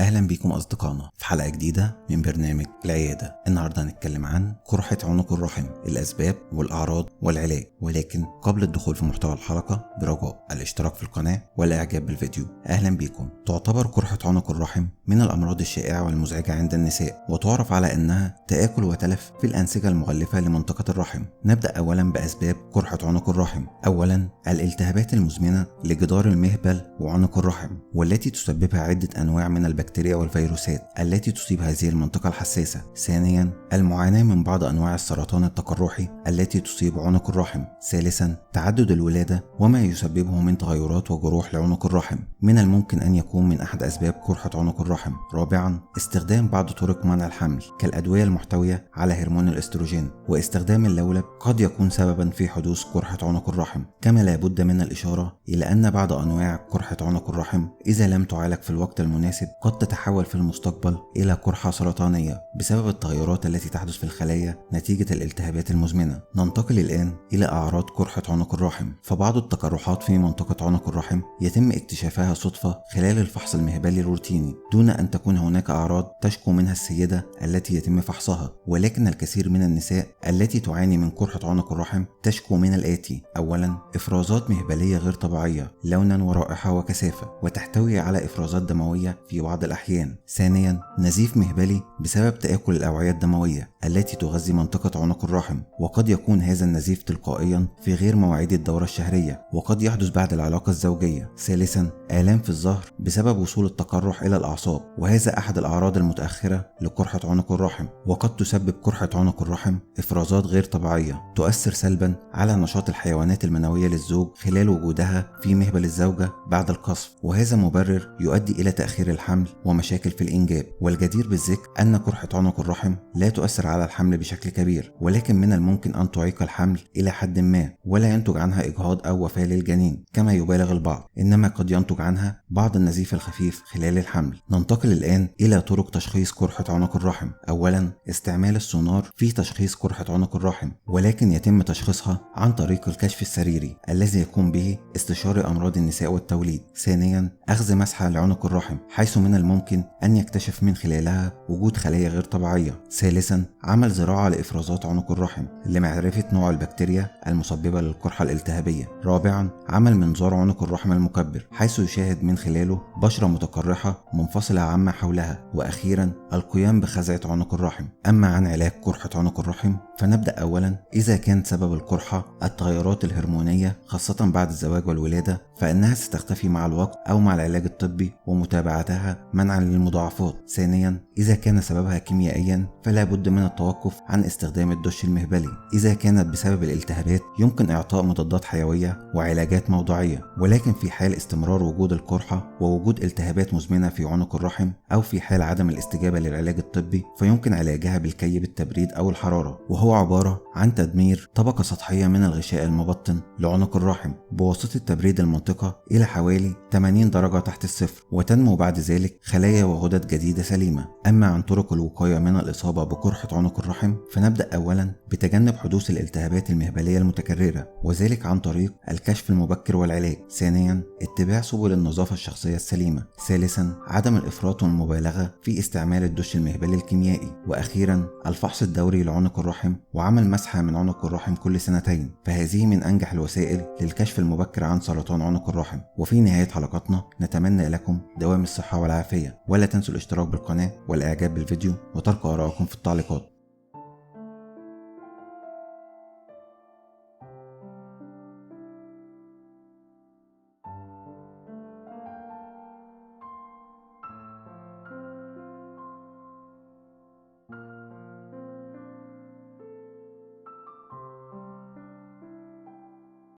أهلا بكم أصدقائنا في حلقة جديدة من برنامج العيادة. النهاردة هنتكلم عن قرحة عنق الرحم، الأسباب والأعراض والعلاج. ولكن قبل الدخول في محتوى الحلقة برجاء الاشتراك في القناة والإعجاب بالفيديو. أهلا بكم. تعتبر قرحة عنق الرحم من الأمراض الشائعة والمزعجة عند النساء، وتعرف على أنها تآكل وتلف في الأنسجة المغلفة لمنطقة الرحم. نبدأ أولا بأسباب قرحة عنق الرحم. أولا الالتهابات المزمنة لجدار المهبل وعنق الرحم، والتي تسببها عدة أنواع من البكتيريا والفيروسات التي تصيب هذه المنطقة الحساسة. ثانيا المعاناة من بعض أنواع السرطان التقرحي التي تصيب عنق الرحم. ثالثا تعدد الولادة وما يسببه من تغيرات وجروح لعنق الرحم، من الممكن أن يكون من أحد أسباب قرحة عنق الرحم. رابعا استخدام بعض طرق منع الحمل كالأدوية المحتوية على هرمون الاستروجين، واستخدام اللولب قد يكون سببا في حدوث قرحة عنق الرحم. كما لا بد من الإشارة إلى أن بعض أنواع قرحة عنق الرحم إذا لم تعالج في الوقت المناسب قد تتحول في المستقبل إلى قرحة سرطانية بسبب التغيرات التي تحدث في الخلايا نتيجة الالتهابات المزمنة. ننتقل الآن إلى أعراض قرحة عنق الرحم. فبعض التقرحات في منطقة عنق الرحم يتم اكتشافها صدفة خلال الفحص المهبلي الروتيني دون أن تكون هناك أعراض تشكو منها السيدة التي يتم فحصها. ولكن الكثير من النساء التي تعاني من قرحة عنق الرحم تشكو من الآتي: أولا إفرازات مهبلية غير طبيعية لونا ورائحة وكثافة، وتحتوي على إفرازات دموية في بعض الأحيان. ثانيا نزيف مهبلي بسبب تآكل الأوعية الدموية التي تغذي منطقة عنق الرحم، وقد يكون هذا النزيف تلقائيا في غير مواعيد الدورة الشهرية، وقد يحدث بعد العلاقة الزوجية. ثالثا آلام في الظهر بسبب وصول التقرح إلى الأعصاب، وهذا أحد الأعراض المتأخرة لقرحة عنق الرحم. وقد تسبب قرحة عنق الرحم إفرازات غير طبيعية تؤثر سلبا على نشاط الحيوانات المنوية للزوج خلال وجودها في مهبل الزوجة بعد القصف، وهذا مبرر يؤدي إلى تأخير الحمل ومشاكل في الإنجاب. والجدير بالذكر أن قرحة عنق الرحم لا تؤثر على الحمل بشكل كبير، ولكن من الممكن أن تعيق الحمل إلى حد ما ولا ينتج عنها إجهاض أو وفاة للجنين كما يبالغ البعض، إنما قد ينتج عنها بعض النزيف الخفيف خلال الحمل. ننتقل الآن إلى طرق تشخيص قرحة عنق الرحم. أولا استعمال السونار في تشخيص قرحة عنق الرحم، ولكن يتم تشخيصها عن طريق الكشف السريري الذي يقوم به استشاري أمراض النساء والتوليد. ثانيا أخذ مسحة لعنق الرحم، حيث من الممكن أن يكتشف من خلالها وجود خلايا غير طبيعية. ثالثا عمل زراعة لإفرازات عنق الرحم لمعرفة نوع البكتيريا المسببة للقرحة الالتهابية. رابعا عمل منظار عنق الرحم المكبر، حيث يشاهد من خلاله بشرة متقرحة منفصلة عما حولها. وأخيرا القيام بخزعة عنق الرحم. أما عن علاج قرحة عنق الرحم فنبدأ أولا إذا كان سبب القرحة التغيرات الهرمونية خاصة بعد الزواج والولادة فإنها ستختفي مع الوقت أو مع العلاج الطبي ومتابعتها منعا للمضاعفات. ثانيا إذا كان سببها كيميائيا فلا بد من التوقف عن استخدام الدش المهبلي. إذا كانت بسبب الالتهابات يمكن إعطاء مضادات حيوية وعلاجات موضعية، ولكن في حال استمرار وجود القرحة ووجود التهابات مزمنة في عنق الرحم أو في حال عدم الاستجابة للعلاج الطبي فيمكن علاجها بالكي بالتبريد أو الحرارة، وهو عبارة عن تدمير طبقة سطحية من الغشاء المبطن لعنق الرحم بواسطة تبريد المنطقة إلى حوالي 80 درجة تحت الصفر، وتنمو بعد ذلك خلايا وغدد جديدة سليمة. أما عن طرق الوقاية من الإصابة بقرحة عنق الرحم فنبدأ أولا بتجنب حدوث الالتهابات المهبلية المتكررة، وذلك عن طريق الكشف المبكر والعلاج. ثانيا اتباع سبل النظافة الشخصية السليمة. ثالثا عدم الإفراط والمبالغة في استعمال الدش المهبلي الكيميائي. وأخيرا الفحص الدوري لعنق الرحم وعمل مسحة من عنق الرحم كل سنتين، فهذه من أنجح الوسائل للكشف المبكر عن سرطان عنق الرحم. وفي نهاية حلقتنا نتمنى لكم دوام الصحة والعافية، ولا تنسوا الاشتراك بالقناة والإعجاب بالفيديو وترك آرائكم في التعليقات.